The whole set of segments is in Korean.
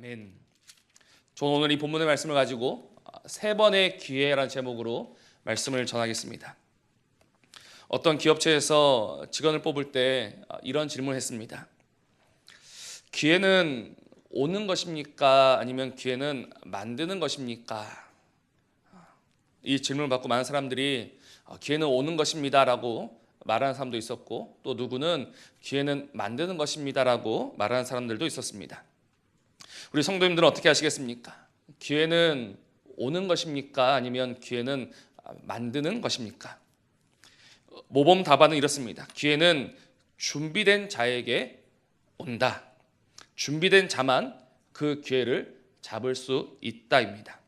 아멘. 저는 오늘 이 본문의 말씀을 가지고 세 번의 기회라는 제목으로 말씀을 전하겠습니다. 어떤 기업체에서 직원을 뽑을 때 이런 질문을 했습니다. 기회는 오는 것입니까? 아니면 기회는 만드는 것입니까? 이 질문을 받고 많은 사람들이 기회는 오는 것입니다 라고 말하는 사람도 있었고, 또 누구는 기회는 만드는 것입니다 라고 말하는 사람들도 있었습니다. 우리 성도님들은 어떻게 하시겠습니까? 기회는 오는 것입니까? 아니면 기회는 만드는 것입니까? 모범 답안은 이렇습니다. 기회는 준비된 자에게 온다. 준비된 자만 그 기회를 잡을 수 있다입니다.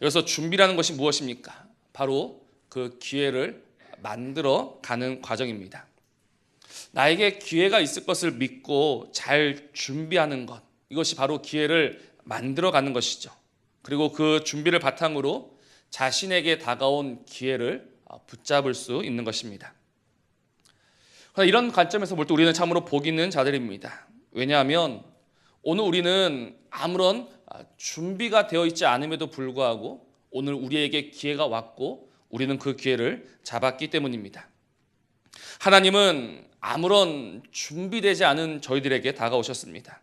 여기서 준비라는 것이 무엇입니까? 바로 그 기회를 만들어 가는 과정입니다. 나에게 기회가 있을 것을 믿고 잘 준비하는 것, 이것이 바로 기회를 만들어 가는 것이죠. 그리고 그 준비를 바탕으로 자신에게 다가온 기회를 붙잡을 수 있는 것입니다. 이런 관점에서 볼 때 우리는 참으로 복 있는 자들입니다. 왜냐하면 오늘 우리는 아무런 준비가 되어 있지 않음에도 불구하고 오늘 우리에게 기회가 왔고 우리는 그 기회를 잡았기 때문입니다. 하나님은 아무런 준비되지 않은 저희들에게 다가오셨습니다.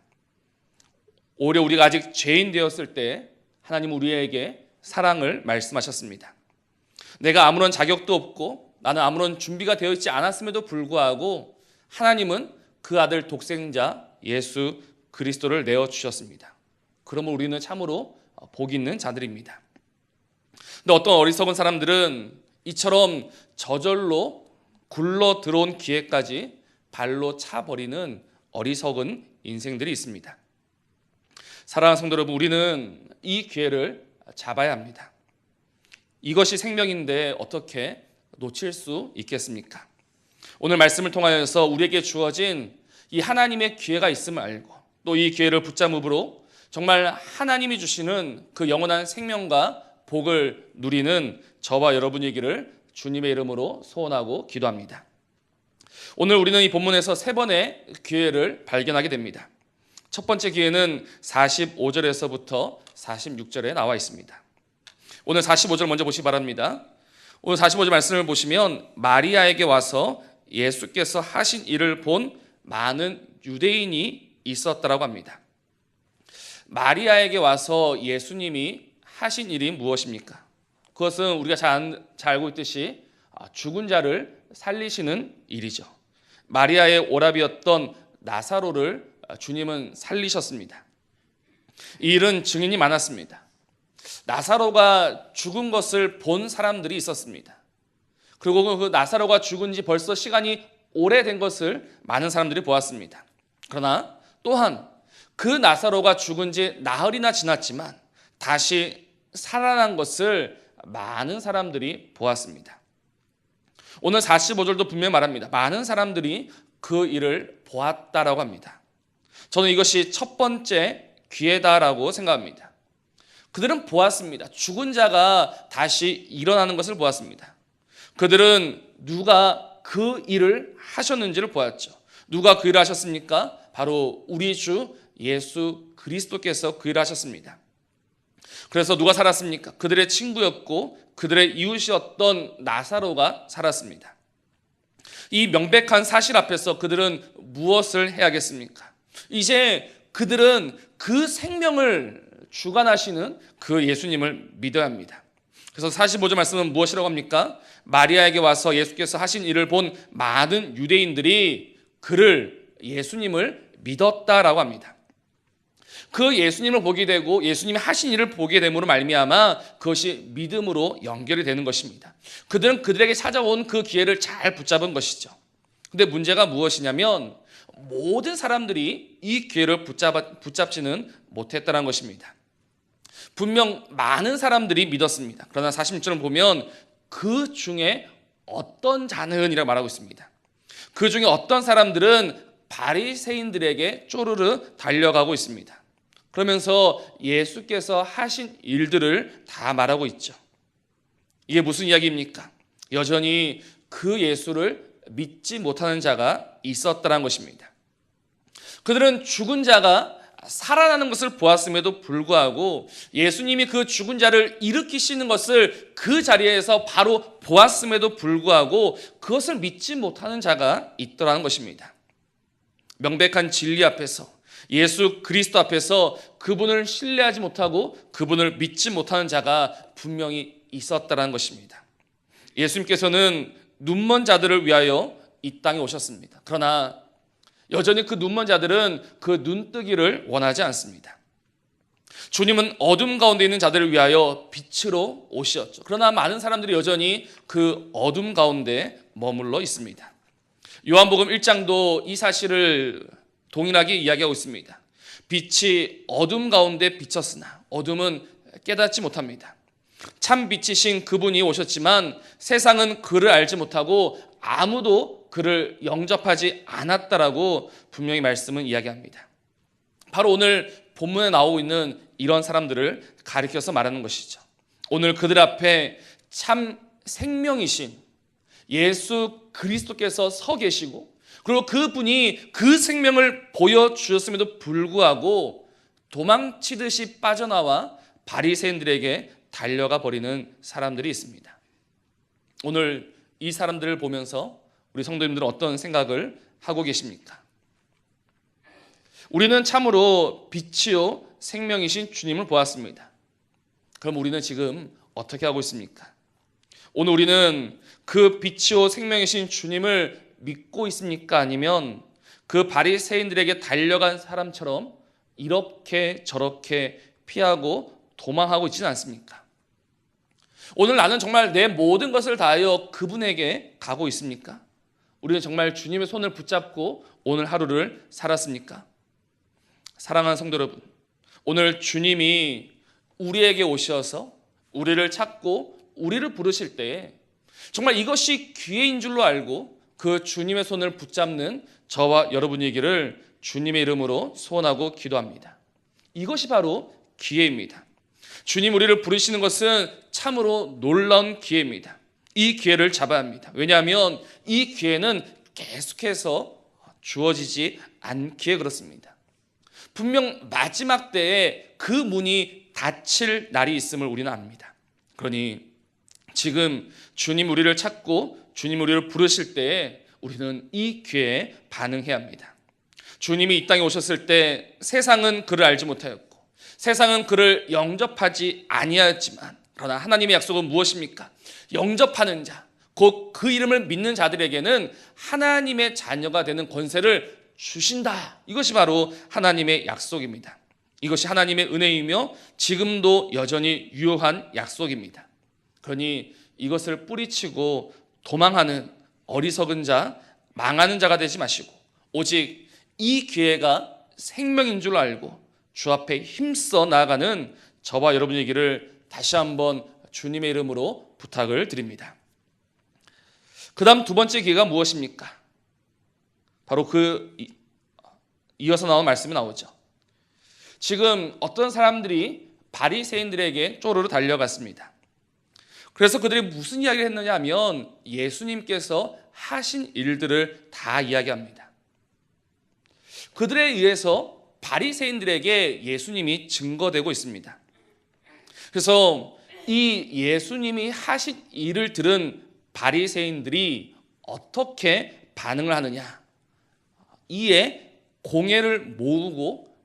오히려 우리가 아직 죄인 되었을 때 하나님은 우리에게 사랑을 말씀하셨습니다. 내가 아무런 자격도 없고 나는 아무런 준비가 되어 있지 않았음에도 불구하고 하나님은 그 아들 독생자 예수 그리스도를 내어주셨습니다. 그러면 우리는 참으로 복 있는 자들입니다. 근데 어떤 어리석은 사람들은 이처럼 저절로 굴러 들어온 기회까지 발로 차버리는 어리석은 인생들이 있습니다. 사랑하는 성도 여러분, 우리는 이 기회를 잡아야 합니다. 이것이 생명인데 어떻게 놓칠 수 있겠습니까? 오늘 말씀을 통하여서 우리에게 주어진 이 하나님의 기회가 있음을 알고 또 이 기회를 붙잡음으로 정말 하나님이 주시는 그 영원한 생명과 복을 누리는 저와 여러분이기를 주님의 이름으로 소원하고 기도합니다. 오늘 우리는 이 본문에서 세 번의 기회를 발견하게 됩니다. 첫 번째 기회는 45절에서부터 46절에 나와 있습니다. 오늘 45절 먼저 보시기 바랍니다. 오늘 45절 말씀을 보시면 마리아에게 와서 예수께서 하신 일을 본 많은 유대인이 있었다라고 합니다. 마리아에게 와서 예수님이 하신 일이 무엇입니까? 그것은 우리가 잘 알고 있듯이 죽은 자를 살리시는 일이죠. 마리아의 오라비였던 나사로를 주님은 살리셨습니다. 이 일은 증인이 많았습니다. 나사로가 죽은 것을 본 사람들이 있었습니다. 그리고 그 나사로가 죽은 지 벌써 시간이 오래된 것을 많은 사람들이 보았습니다. 그러나 또한 그 나사로가 죽은 지 나흘이나 지났지만 다시 살아난 것을 많은 사람들이 보았습니다. 오늘 45절도 분명히 말합니다. 많은 사람들이 그 일을 보았다라고 합니다. 저는 이것이 첫 번째 기회다라고 생각합니다. 그들은 보았습니다. 죽은 자가 다시 일어나는 것을 보았습니다. 그들은 누가 그 일을 하셨는지를 보았죠. 누가 그 일을 하셨습니까? 바로 우리 주 예수 그리스도께서 그 일을 하셨습니다. 그래서 누가 살았습니까? 그들의 친구였고 그들의 이웃이었던 나사로가 살았습니다. 이 명백한 사실 앞에서 그들은 무엇을 해야겠습니까? 이제 그들은 그 생명을 주관하시는 그 예수님을 믿어야 합니다. 그래서 45절 말씀은 무엇이라고 합니까? 마리아에게 와서 예수께서 하신 일을 본 많은 유대인들이 그를 예수님을 믿었다라고 합니다. 그 예수님을 보게 되고 예수님이 하신 일을 보게 됨으로 말미암아 그것이 믿음으로 연결이 되는 것입니다. 그들은 그들에게 찾아온 그 기회를 잘 붙잡은 것이죠. 근데 문제가 무엇이냐면 모든 사람들이 이 기회를 붙잡지는 못했다는 것입니다. 분명 많은 사람들이 믿었습니다. 그러나 46절을 보면 그 중에 어떤 자는 이라고 말하고 있습니다. 그 중에 어떤 사람들은 바리새인들에게 쪼르르 달려가고 있습니다. 그러면서 예수께서 하신 일들을 다 말하고 있죠. 이게 무슨 이야기입니까? 여전히 그 예수를 믿지 못하는 자가 있었다는 것입니다. 그들은 죽은 자가 살아나는 것을 보았음에도 불구하고 예수님이 그 죽은 자를 일으키시는 것을 그 자리에서 바로 보았음에도 불구하고 그것을 믿지 못하는 자가 있더라는 것입니다. 명백한 진리 앞에서, 예수 그리스도 앞에서 그분을 신뢰하지 못하고 그분을 믿지 못하는 자가 분명히 있었다는 것입니다. 예수님께서는 눈먼 자들을 위하여 이 땅에 오셨습니다. 그러나 여전히 그 눈먼 자들은 그 눈뜨기를 원하지 않습니다. 주님은 어둠 가운데 있는 자들을 위하여 빛으로 오셨죠. 그러나 많은 사람들이 여전히 그 어둠 가운데 머물러 있습니다. 요한복음 1장도 이 사실을 동일하게 이야기하고 있습니다. 빛이 어둠 가운데 비쳤으나 어둠은 깨닫지 못합니다. 참 빛이신 그분이 오셨지만 세상은 그를 알지 못하고 아무도 그를 영접하지 않았다라고 분명히 말씀은 이야기합니다. 바로 오늘 본문에 나오고 있는 이런 사람들을 가리켜서 말하는 것이죠. 오늘 그들 앞에 참 생명이신 예수 그리스도께서 서 계시고, 그리고 그분이 그 생명을 보여주셨음에도 불구하고 도망치듯이 빠져나와 바리새인들에게 달려가 버리는 사람들이 있습니다. 오늘 이 사람들을 보면서 우리 성도님들은 어떤 생각을 하고 계십니까? 우리는 참으로 빛이요 생명이신 주님을 보았습니다. 그럼 우리는 지금 어떻게 하고 있습니까? 오늘 우리는 그 빛이요 생명이신 주님을 믿고 있습니까? 아니면 그 바리새인들에게 달려간 사람처럼 이렇게 저렇게 피하고 도망하고 있지는 않습니까? 오늘 나는 정말 내 모든 것을 다하여 그분에게 가고 있습니까? 우리는 정말 주님의 손을 붙잡고 오늘 하루를 살았습니까? 사랑하는 성도 여러분, 오늘 주님이 우리에게 오셔서 우리를 찾고 우리를 부르실 때에 정말 이것이 기회인 줄로 알고 그 주님의 손을 붙잡는 저와 여러분이기를 주님의 이름으로 소원하고 기도합니다. 이것이 바로 기회입니다. 주님 우리를 부르시는 것은 참으로 놀라운 기회입니다. 이 기회를 잡아야 합니다. 왜냐하면 이 기회는 계속해서 주어지지 않기에 그렇습니다. 분명 마지막 때에 그 문이 닫힐 날이 있음을 우리는 압니다. 그러니 지금 주님 우리를 찾고 주님 우리를 부르실 때에 우리는 이 기회에 반응해야 합니다. 주님이 이 땅에 오셨을 때 세상은 그를 알지 못하였고 세상은 그를 영접하지 아니하였지만, 그러나 하나님의 약속은 무엇입니까? 영접하는 자, 곧 그 이름을 믿는 자들에게는 하나님의 자녀가 되는 권세를 주신다. 이것이 바로 하나님의 약속입니다. 이것이 하나님의 은혜이며 지금도 여전히 유효한 약속입니다. 그러니 이것을 뿌리치고 도망하는 어리석은 자, 망하는 자가 되지 마시고 오직 이 기회가 생명인 줄 알고 주 앞에 힘써 나아가는 저와 여러분이기를 다시 한번 주님의 이름으로 부탁을 드립니다. 그 다음 두 번째 기회가 무엇입니까? 바로 이어서 나온 말씀이 나오죠. 지금 어떤 사람들이 바리새인들에게 쪼르르 달려갔습니다. 그래서 그들이 무슨 이야기를 했느냐 하면 예수님께서 하신 일들을 다 이야기합니다. 그들에 의해서 바리새인들에게 예수님이 증거되고 있습니다. 그래서 이 예수님이 하신 일을 들은 바리새인들이 어떻게 반응을 하느냐, 이에 공회를 모으고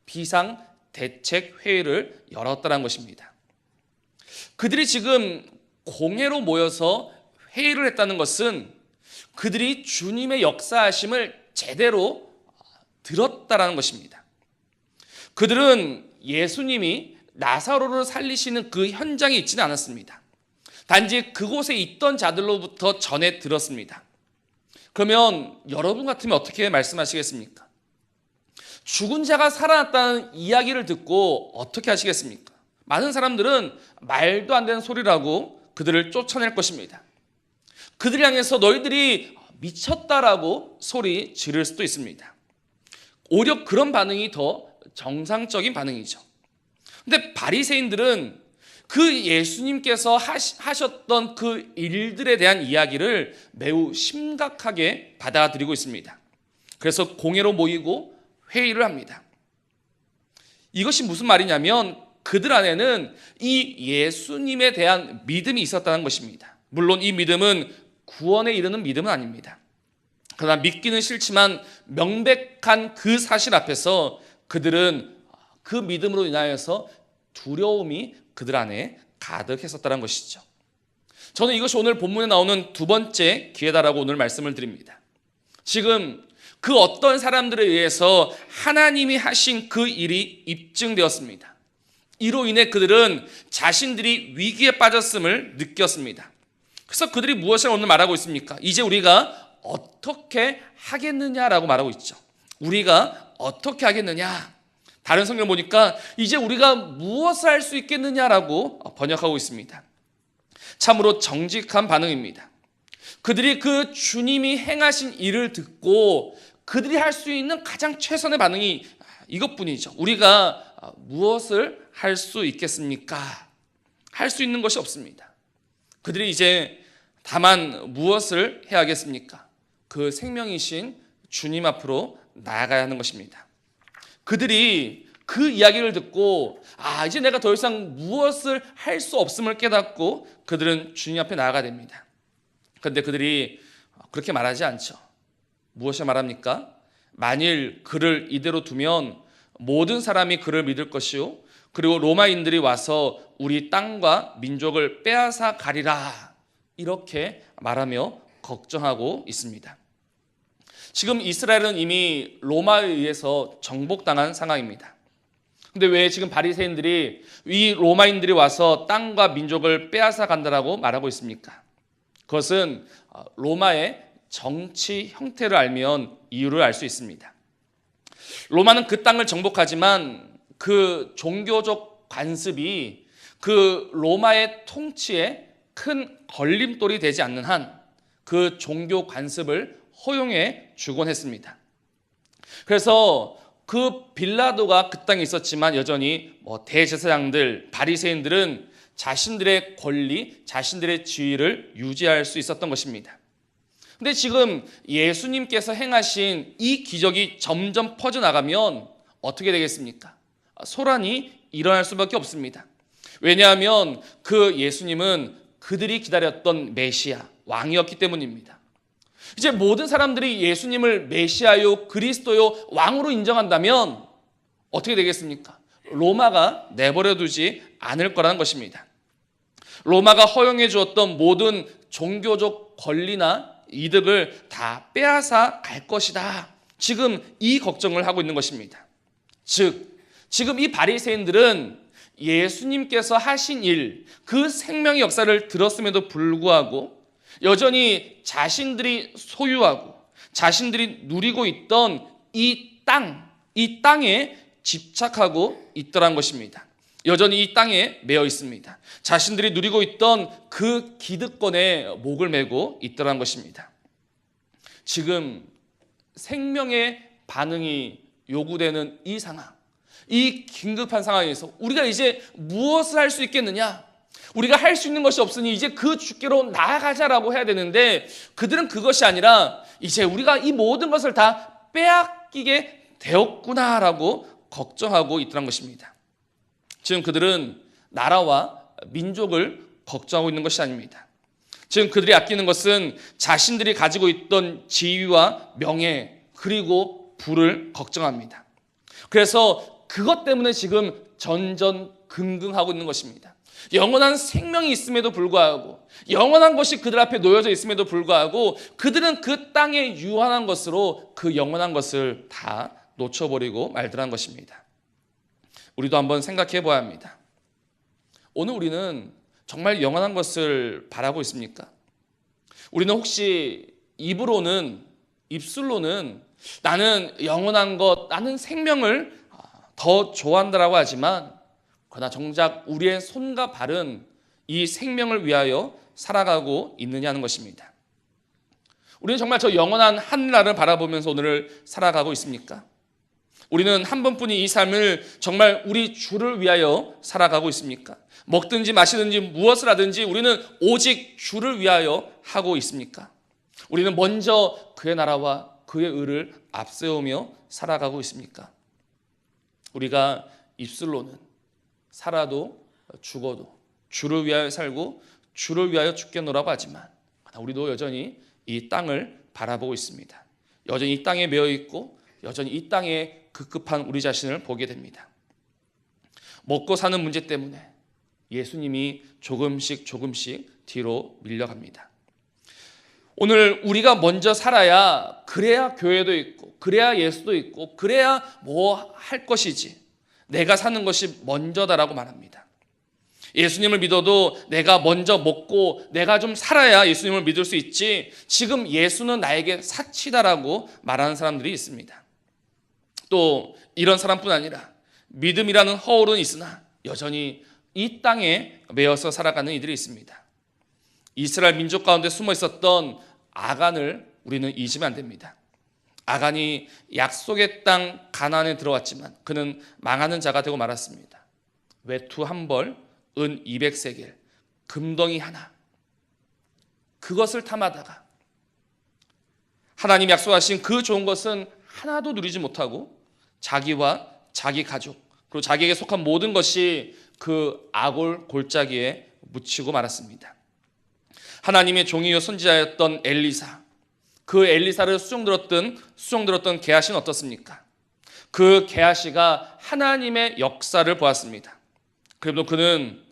비상대책회의를 열었다는 것입니다. 그들이 지금 공회로 모여서 회의를 했다는 것은 그들이 주님의 역사하심을 제대로 들었다는 것입니다. 그들은 예수님이 나사로를 살리시는 그 현장에 있지는 않았습니다. 단지 그곳에 있던 자들로부터 전해 들었습니다. 그러면 여러분 같으면 어떻게 말씀하시겠습니까? 죽은 자가 살아났다는 이야기를 듣고 어떻게 하시겠습니까? 많은 사람들은 말도 안 되는 소리라고 그들을 쫓아낼 것입니다. 그들 향해서 너희들이 미쳤다라고 소리 지를 수도 있습니다. 오히려 그런 반응이 더 정상적인 반응이죠. 근데 바리새인들은 그 예수님께서 하셨던 그 일들에 대한 이야기를 매우 심각하게 받아들이고 있습니다. 그래서 공회로 모이고 회의를 합니다. 이것이 무슨 말이냐면 그들 안에는 이 예수님에 대한 믿음이 있었다는 것입니다. 물론 이 믿음은 구원에 이르는 믿음은 아닙니다. 그러나 믿기는 싫지만 명백한 그 사실 앞에서 그들은 그 믿음으로 인하여서 두려움이 그들 안에 가득했었다는 것이죠. 저는 이것이 오늘 본문에 나오는 두 번째 기회다라고 오늘 말씀을 드립니다. 지금 그 어떤 사람들에 의해서 하나님이 하신 그 일이 입증되었습니다. 이로 인해 그들은 자신들이 위기에 빠졌음을 느꼈습니다. 그래서 그들이 무엇을 오늘 말하고 있습니까? 이제 우리가 어떻게 하겠느냐라고 말하고 있죠. 우리가 어떻게 하겠느냐? 다른 성경 보니까 이제 우리가 무엇을 할 수 있겠느냐라고 번역하고 있습니다. 참으로 정직한 반응입니다. 그들이 그 주님이 행하신 일을 듣고 그들이 할 수 있는 가장 최선의 반응이 이것뿐이죠. 우리가 무엇을 할 수 있겠습니까? 할 수 있는 것이 없습니다. 그들이 이제 다만 무엇을 해야겠습니까? 그 생명이신 주님 앞으로 나아가야 하는 것입니다. 그들이 그 이야기를 듣고 이제 내가 더 이상 무엇을 할 수 없음을 깨닫고 그들은 주님 앞에 나아가야 됩니다. 그런데 그들이 그렇게 말하지 않죠. 무엇을 말합니까? 만일 그를 이대로 두면 모든 사람이 그를 믿을 것이요 그리고 로마인들이 와서 우리 땅과 민족을 빼앗아 가리라, 이렇게 말하며 걱정하고 있습니다. 지금 이스라엘은 이미 로마에 의해서 정복당한 상황입니다. 근데 왜 지금 바리새인들이 이 로마인들이 와서 땅과 민족을 빼앗아 간다라고 말하고 있습니까? 그것은 로마의 정치 형태를 알면 이유를 알 수 있습니다. 로마는 그 땅을 정복하지만 그 종교적 관습이 그 로마의 통치에 큰 걸림돌이 되지 않는 한 그 종교 관습을 허용해 주곤 했습니다. 그래서 그 빌라도가 그 땅에 있었지만 여전히 대제사장들, 바리새인들은 자신들의 권리, 자신들의 지위를 유지할 수 있었던 것입니다. 근데 지금 예수님께서 행하신 이 기적이 점점 퍼져나가면 어떻게 되겠습니까? 소란이 일어날 수밖에 없습니다. 왜냐하면 그 예수님은 그들이 기다렸던 메시아, 왕이었기 때문입니다. 이제 모든 사람들이 예수님을 메시아요, 그리스도요, 왕으로 인정한다면 어떻게 되겠습니까? 로마가 내버려두지 않을 거라는 것입니다. 로마가 허용해 주었던 모든 종교적 권리나 이득을 다 빼앗아 갈 것이다. 지금 이 걱정을 하고 있는 것입니다. 즉, 지금 이 바리새인들은 예수님께서 하신 일, 그 생명의 역사를 들었음에도 불구하고 여전히 자신들이 소유하고 자신들이 누리고 있던 이 땅에 집착하고 있더란 것입니다. 여전히 이 땅에 매여 있습니다. 자신들이 누리고 있던 그 기득권에 목을 메고 있더란 것입니다. 지금 생명의 반응이 요구되는 이 상황, 이 긴급한 상황에서 우리가 이제 무엇을 할 수 있겠느냐? 우리가 할 수 있는 것이 없으니 이제 그 주께로 나아가자라고 해야 되는데 그들은 그것이 아니라 이제 우리가 이 모든 것을 다 빼앗기게 되었구나라고 걱정하고 있더란 것입니다. 지금 그들은 나라와 민족을 걱정하고 있는 것이 아닙니다. 지금 그들이 아끼는 것은 자신들이 가지고 있던 지위와 명예 그리고 부를 걱정합니다. 그래서 그것 때문에 지금 전전긍긍하고 있는 것입니다. 영원한 생명이 있음에도 불구하고 영원한 것이 그들 앞에 놓여져 있음에도 불구하고 그들은 그 땅에 유한한 것으로 그 영원한 것을 다 놓쳐버리고 말더란 것입니다. 우리도 한번 생각해 봐야 합니다. 오늘 우리는 정말 영원한 것을 바라고 있습니까? 우리는 혹시 입술로는 나는 영원한 것, 나는 생명을 더 좋아한다라고 하지만 그러나 정작 우리의 손과 발은 이 생명을 위하여 살아가고 있느냐는 것입니다. 우리는 정말 저 영원한 하늘나라를 바라보면서 오늘을 살아가고 있습니까? 우리는 한 번뿐이 이 삶을 정말 우리 주를 위하여 살아가고 있습니까? 먹든지 마시든지 무엇을 하든지 우리는 오직 주를 위하여 하고 있습니까? 우리는 먼저 그의 나라와 그의 의를 앞세우며 살아가고 있습니까? 우리가 입술로는 살아도 죽어도 주를 위하여 살고 주를 위하여 죽겠노라고 하지만 우리도 여전히 이 땅을 바라보고 있습니다. 여전히 이 땅에 매여 있고 여전히 이 땅에 급급한 우리 자신을 보게 됩니다. 먹고 사는 문제 때문에 예수님이 조금씩 뒤로 밀려갑니다. 오늘 우리가 먼저 살아야 그래야 교회도 있고 그래야 예수도 있고 그래야 뭐 할 것이지 내가 사는 것이 먼저다라고 말합니다. 예수님을 믿어도 내가 먼저 먹고 내가 좀 살아야 예수님을 믿을 수 있지 지금 예수는 나에게 사치다라고 말하는 사람들이 있습니다. 또 이런 사람뿐 아니라 믿음이라는 허울은 있으나 여전히 이 땅에 매여서 살아가는 이들이 있습니다. 이스라엘 민족 가운데 숨어 있었던 아간을 우리는 잊으면 안 됩니다. 아간이 약속의 땅 가나안에 들어왔지만 그는 망하는 자가 되고 말았습니다. 외투 한 벌, 은 200세겔, 금덩이 하나, 그것을 탐하다가 하나님 약속하신 그 좋은 것은 하나도 누리지 못하고 자기와 자기 가족 그리고 자기에게 속한 모든 것이 그 아골 골짜기에 묻히고 말았습니다. 하나님의 종이요 선지자였던 엘리사, 그 엘리사를 수종들었던 게하시는 어떻습니까? 그 게하시가 하나님의 역사를 보았습니다. 그래도 그는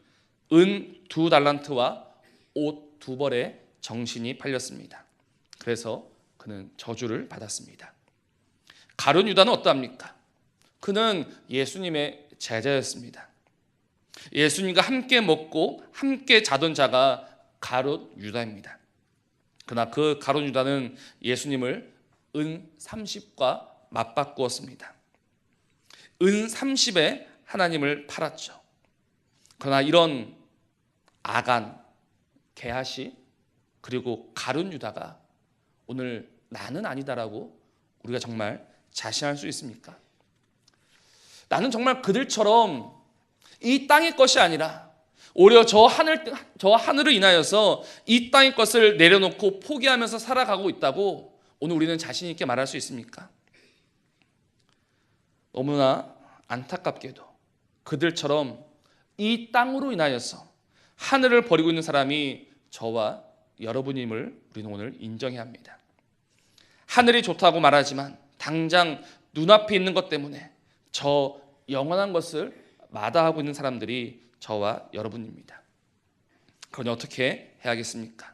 은 2달란트와 옷 2벌에 정신이 팔렸습니다. 그래서 그는 저주를 받았습니다. 가룟 유다는 어떠합니까? 그는 예수님의 제자였습니다. 예수님과 함께 먹고 함께 자던 자가 가룟 유다입니다. 그러나 그 가룟 유다는 예수님을 은 30과 맞바꾸었습니다. 은 30에 하나님을 팔았죠. 그러나 이런 아간, 게하시 그리고 가룟 유다가 오늘 나는 아니다라고 우리가 정말 자신할 수 있습니까? 나는 정말 그들처럼 이 땅의 것이 아니라 오히려 저 하늘을 인하여서 이 땅의 것을 내려놓고 포기하면서 살아가고 있다고 오늘 우리는 자신 있게 말할 수 있습니까? 너무나 안타깝게도 그들처럼 이 땅으로 인하여서 하늘을 버리고 있는 사람이 저와 여러분임을 우리는 오늘 인정해야 합니다. 하늘이 좋다고 말하지만 당장 눈앞에 있는 것 때문에 저 영원한 것을 마다하고 있는 사람들이 저와 여러분입니다. 그러니 어떻게 해야겠습니까?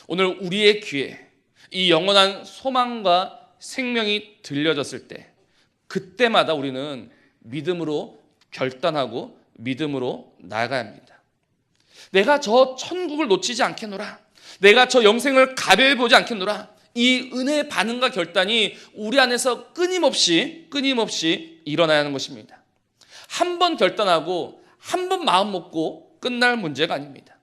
오늘 우리의 귀에 이 영원한 소망과 생명이 들려졌을 때 그때마다 우리는 믿음으로 결단하고 믿음으로 나아가야 합니다. 내가 저 천국을 놓치지 않겠노라. 내가 저 영생을 가벼이 보지 않겠노라. 이 은혜의 반응과 결단이 우리 안에서 끊임없이 일어나야 하는 것입니다. 한 번 결단하고 한 번 마음 먹고 끝날 문제가 아닙니다.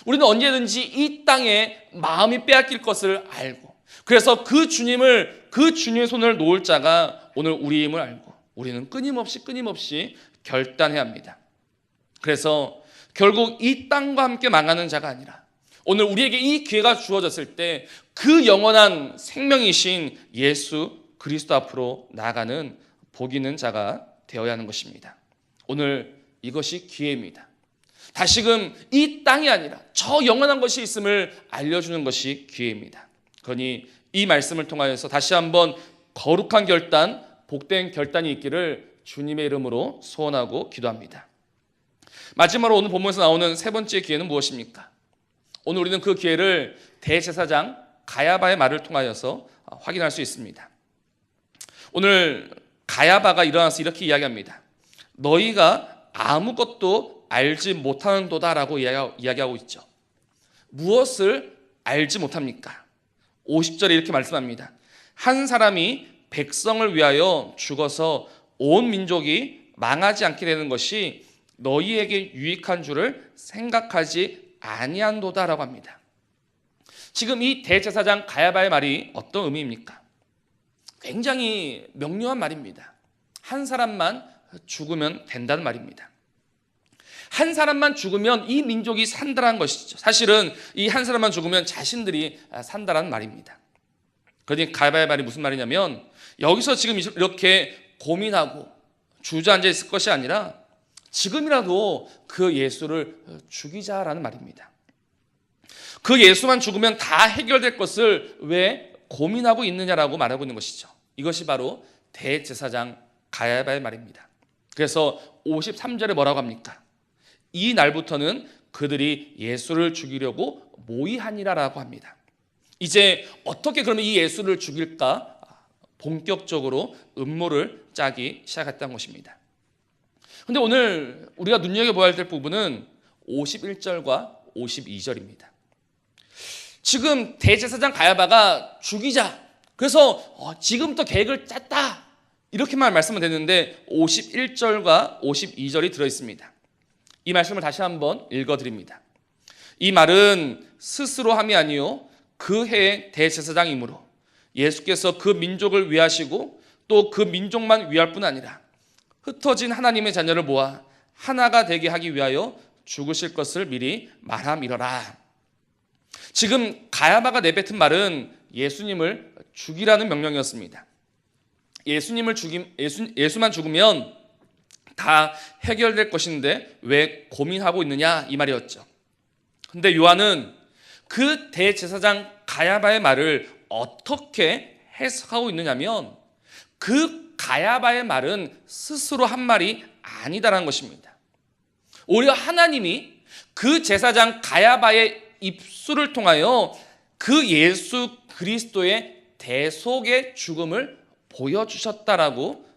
우리는 언제든지 이 땅에 마음이 빼앗길 것을 알고 그래서 그 주님의 손을 놓을 자가 오늘 우리임을 알고 우리는 끊임없이 결단해야 합니다. 그래서 결국 이 땅과 함께 망하는 자가 아니라 오늘 우리에게 이 기회가 주어졌을 때 그 영원한 생명이신 예수 그리스도 앞으로 나아가는 복 있는 자가 되어야 하는 것입니다. 오늘 이것이 기회입니다. 다시금 이 땅이 아니라 저 영원한 것이 있음을 알려주는 것이 기회입니다. 그러니 이 말씀을 통하여서 다시 한번 거룩한 결단, 복된 결단이 있기를 주님의 이름으로 소원하고 기도합니다. 마지막으로 오늘 본문에서 나오는 세 번째 기회는 무엇입니까? 오늘 우리는 그 기회를 대제사장 가야바의 말을 통하여서 확인할 수 있습니다. 오늘 가야바가 일어나서 이렇게 이야기합니다. 너희가 아무것도 알지 못하는도다라고 이야기하고 있죠. 무엇을 알지 못합니까? 50절에 이렇게 말씀합니다. 한 사람이 백성을 위하여 죽어서 온 민족이 망하지 않게 되는 것이 너희에게 유익한 줄을 생각하지 아니한도다라고 합니다. 지금 이 대제사장 가야바의 말이 어떤 의미입니까? 굉장히 명료한 말입니다. 한 사람만 죽으면 된다는 말입니다. 한 사람만 죽으면 이 민족이 산다는 것이죠. 사실은 이 한 사람만 죽으면 자신들이 산다는 말입니다. 그러니 가야바의 말이 무슨 말이냐면 여기서 지금 이렇게 고민하고 주저앉아 있을 것이 아니라 지금이라도 그 예수를 죽이자라는 말입니다. 그 예수만 죽으면 다 해결될 것을 왜 고민하고 있느냐라고 말하고 있는 것이죠. 이것이 바로 대제사장 가야바의 말입니다. 그래서 53절에 뭐라고 합니까? 이 날부터는 그들이 예수를 죽이려고 모의하니라라고 합니다. 이제 어떻게 그러면 이 예수를 죽일까 본격적으로 음모를 짜기 시작했다는 것입니다. 그런데 오늘 우리가 눈여겨봐야 될 부분은 51절과 52절입니다. 지금 대제사장 가야바가 죽이자, 그래서 지금부터 계획을 짰다, 이렇게만 말씀은 됐는데 51절과 52절이 들어있습니다. 이 말씀을 다시 한번 읽어드립니다. 이 말은 스스로 함이 아니요 그 해의 대제사장이므로 예수께서 그 민족을 위하시고 또 그 민족만 위할 뿐 아니라 흩어진 하나님의 자녀를 모아 하나가 되게 하기 위하여 죽으실 것을 미리 말함이러라. 지금 가야바가 내뱉은 말은 예수님을 죽이라는 명령이었습니다. 예수만 죽으면 다 해결될 것인데 왜 고민하고 있느냐, 이 말이었죠. 근데 요한은 그 대제사장 가야바의 말을 어떻게 해석하고 있느냐면 그 가야바의 말은 스스로 한 말이 아니다라는 것입니다. 오히려 하나님이 그 제사장 가야바의 입술을 통하여 그 예수 그리스도의 대속의 죽음을 보여주셨다라고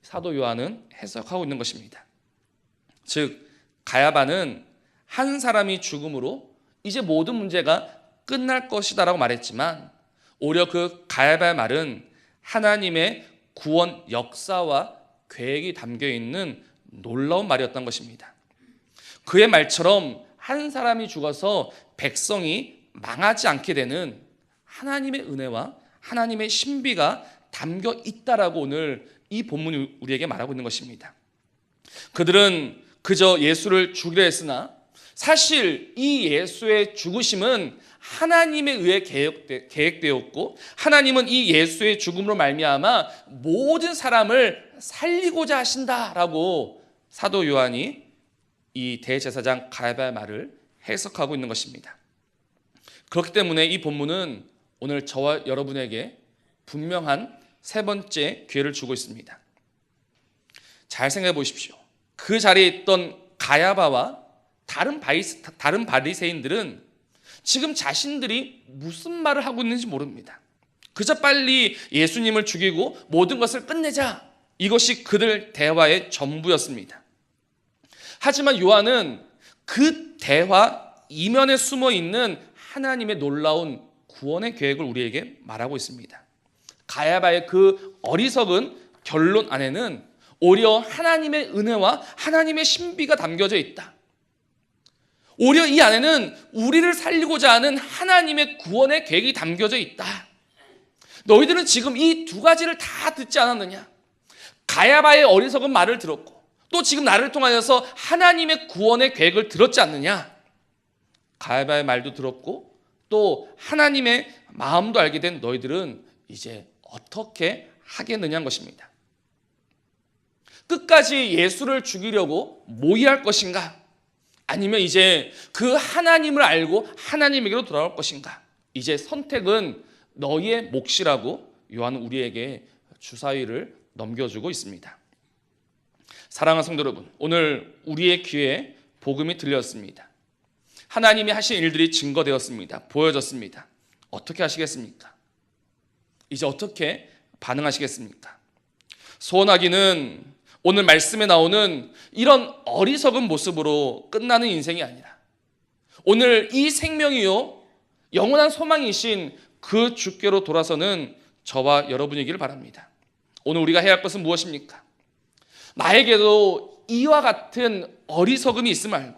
사도 요한은 해석하고 있는 것입니다. 즉 가야바는 한 사람이 죽음으로 이제 모든 문제가 끝날 것이다라고 말했지만 오히려 그 가야바의 말은 하나님의 구원 역사와 계획이 담겨있는 놀라운 말이었던 것입니다. 그의 말처럼 한 사람이 죽어서 백성이 망하지 않게 되는 하나님의 은혜와 하나님의 신비가 담겨 있다라고 오늘 이 본문이 우리에게 말하고 있는 것입니다. 그들은 그저 예수를 죽이려 했으나 사실 이 예수의 죽으심은 하나님에 의해 계획되었고 하나님은 이 예수의 죽음으로 말미암아 모든 사람을 살리고자 하신다라고 사도 요한이 이 대제사장 가야바의 말을 해석하고 있는 것입니다. 그렇기 때문에 이 본문은 오늘 저와 여러분에게 분명한 세 번째 기회를 주고 있습니다. 잘 생각해 보십시오. 그 자리에 있던 가야바와 다른 바리새인들은 지금 자신들이 무슨 말을 하고 있는지 모릅니다. 그저 빨리 예수님을 죽이고 모든 것을 끝내자, 이것이 그들 대화의 전부였습니다. 하지만 요한은 그 대화 이면에 숨어 있는 하나님의 놀라운 구원의 계획을 우리에게 말하고 있습니다. 가야바의 그 어리석은 결론 안에는 오히려 하나님의 은혜와 하나님의 신비가 담겨져 있다. 오히려 이 안에는 우리를 살리고자 하는 하나님의 구원의 계획이 담겨져 있다. 너희들은 지금 이 두 가지를 다 듣지 않았느냐? 가야바의 어리석은 말을 들었고 또 지금 나를 통하여서 하나님의 구원의 계획을 들었지 않느냐? 가야바의 말도 들었고 또 하나님의 마음도 알게 된 너희들은 이제 어떻게 하겠느냐는 것입니다. 끝까지 예수를 죽이려고 모의할 것인가? 아니면 이제 그 하나님을 알고 하나님에게로 돌아올 것인가? 이제 선택은 너희의 몫이라고 요한은 우리에게 주사위를 넘겨주고 있습니다. 사랑하는 성도 여러분, 오늘 우리의 귀에 복음이 들렸습니다. 하나님이 하신 일들이 증거되었습니다. 보여졌습니다. 어떻게 하시겠습니까? 이제 어떻게 반응하시겠습니까? 소원하기는 오늘 말씀에 나오는 이런 어리석은 모습으로 끝나는 인생이 아니라 오늘 이 생명이요 영원한 소망이신 그 주께로 돌아서는 저와 여러분이기를 바랍니다. 오늘 우리가 해야 할 것은 무엇입니까? 나에게도 이와 같은 어리석음이 있음 알고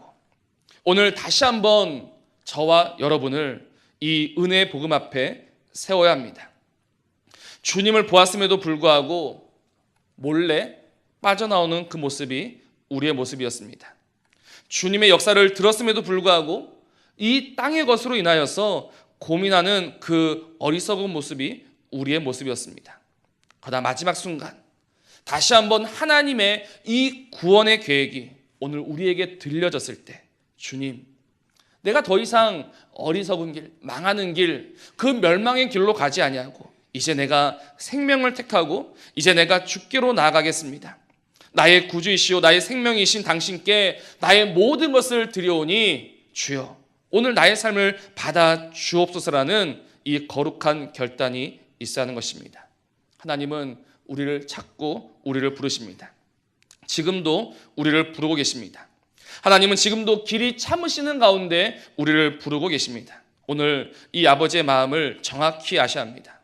오늘 다시 한번 저와 여러분을 이 은혜의 복음 앞에 세워야 합니다. 주님을 보았음에도 불구하고 몰래 빠져나오는 그 모습이 우리의 모습이었습니다. 주님의 역사를 들었음에도 불구하고 이 땅의 것으로 인하여서 고민하는 그 어리석은 모습이 우리의 모습이었습니다. 그러나 마지막 순간 다시 한번 하나님의 이 구원의 계획이 오늘 우리에게 들려졌을 때, 주님, 내가 더 이상 어리석은 길, 망하는 길, 그 멸망의 길로 가지 아니하고 이제 내가 생명을 택하고 이제 내가 주께로 나아가겠습니다. 나의 구주이시오 나의 생명이신 당신께 나의 모든 것을 드려오니 주여 오늘 나의 삶을 받아 주옵소서라는 이 거룩한 결단이 있어야 하는 것입니다. 하나님은 우리를 찾고 우리를 부르십니다. 지금도 우리를 부르고 계십니다. 하나님은 지금도 길이 참으시는 가운데 우리를 부르고 계십니다. 오늘 이 아버지의 마음을 정확히 아셔야 합니다.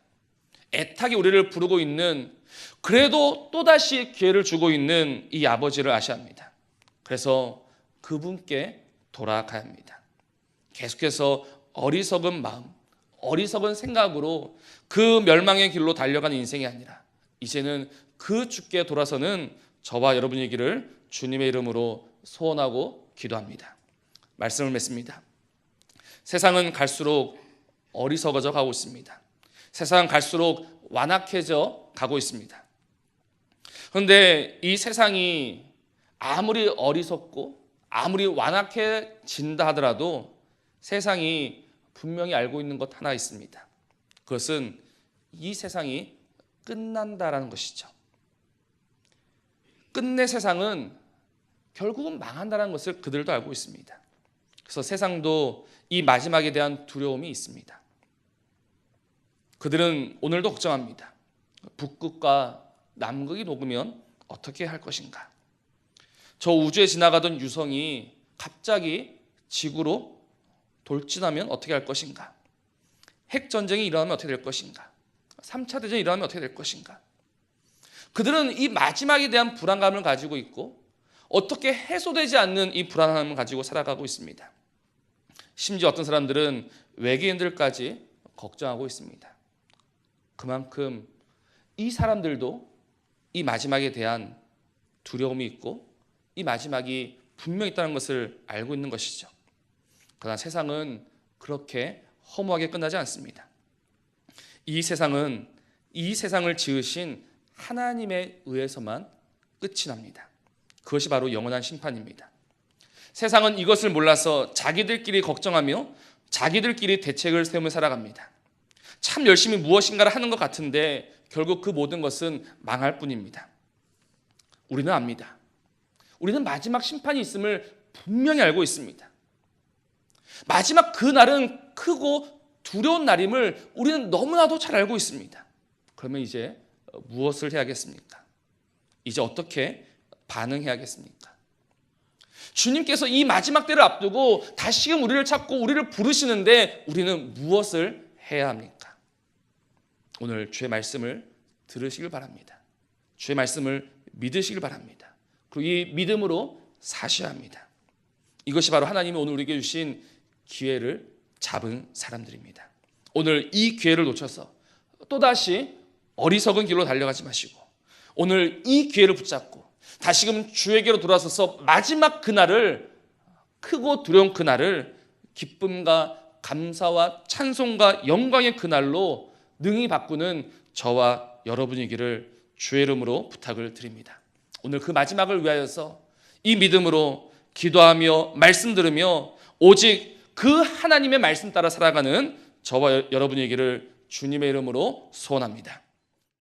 애타게 우리를 부르고 있는, 그래도 또다시 기회를 주고 있는 이 아버지를 아셔야 합니다. 그래서 그분께 돌아가야 합니다. 계속해서 어리석은 마음, 어리석은 생각으로 그 멸망의 길로 달려가는 인생이 아니라 이제는 그 주께 돌아서는 저와 여러분이기를 주님의 이름으로 소원하고 기도합니다. 말씀을 맺습니다. 세상은 갈수록 어리석어져 가고 있습니다. 세상은 갈수록 완악해져 가고 있습니다. 그런데 이 세상이 아무리 어리석고 아무리 완악해진다 하더라도 세상이 분명히 알고 있는 것 하나 있습니다. 그것은 이 세상이 끝난다라는 것이죠. 끝내 세상은 결국은 망한다는 것을 그들도 알고 있습니다. 그래서 세상도 이 마지막에 대한 두려움이 있습니다. 그들은 오늘도 걱정합니다. 북극과 남극이 녹으면 어떻게 할 것인가? 저 우주에 지나가던 유성이 갑자기 지구로 돌진하면 어떻게 할 것인가? 핵전쟁이 일어나면 어떻게 될 것인가? 3차 대전이 일어나면 어떻게 될 것인가? 그들은 이 마지막에 대한 불안감을 가지고 있고 어떻게 해소되지 않는 이 불안함을 가지고 살아가고 있습니다. 심지어 어떤 사람들은 외계인들까지 걱정하고 있습니다. 그만큼 이 사람들도 이 마지막에 대한 두려움이 있고 이 마지막이 분명히 있다는 것을 알고 있는 것이죠. 그러나 세상은 그렇게 허무하게 끝나지 않습니다. 이 세상은 이 세상을 지으신 하나님에 의해서만 끝이 납니다. 그것이 바로 영원한 심판입니다. 세상은 이것을 몰라서 자기들끼리 걱정하며 자기들끼리 대책을 세우며 살아갑니다. 참 열심히 무엇인가를 하는 것 같은데 결국 그 모든 것은 망할 뿐입니다. 우리는 압니다. 우리는 마지막 심판이 있음을 분명히 알고 있습니다. 마지막 그 날은 크고 두려운 날임을 우리는 너무나도 잘 알고 있습니다. 그러면 이제 무엇을 해야겠습니까? 이제 어떻게 반응해야겠습니까? 주님께서 이 마지막 때를 앞두고 다시금 우리를 찾고 우리를 부르시는데 우리는 무엇을 해야 합니까? 오늘 주의 말씀을 들으시길 바랍니다. 주의 말씀을 믿으시길 바랍니다. 그리고 이 믿음으로 사셔야 합니다. 이것이 바로 하나님이 오늘 우리에게 주신 기회를 잡은 사람들입니다. 오늘 이 기회를 놓쳐서 또다시 어리석은 길로 달려가지 마시고 오늘 이 기회를 붙잡고 다시금 주에게로 돌아서서 마지막 그날을, 크고 두려운 그날을 기쁨과 감사와 찬송과 영광의 그날로 능히 바꾸는 저와 여러분이기를 주의 이름으로 부탁을 드립니다. 오늘 그 마지막을 위하여서 이 믿음으로 기도하며 말씀 들으며 오직 그 하나님의 말씀 따라 살아가는 저와 여러분이기를 주님의 이름으로 소원합니다.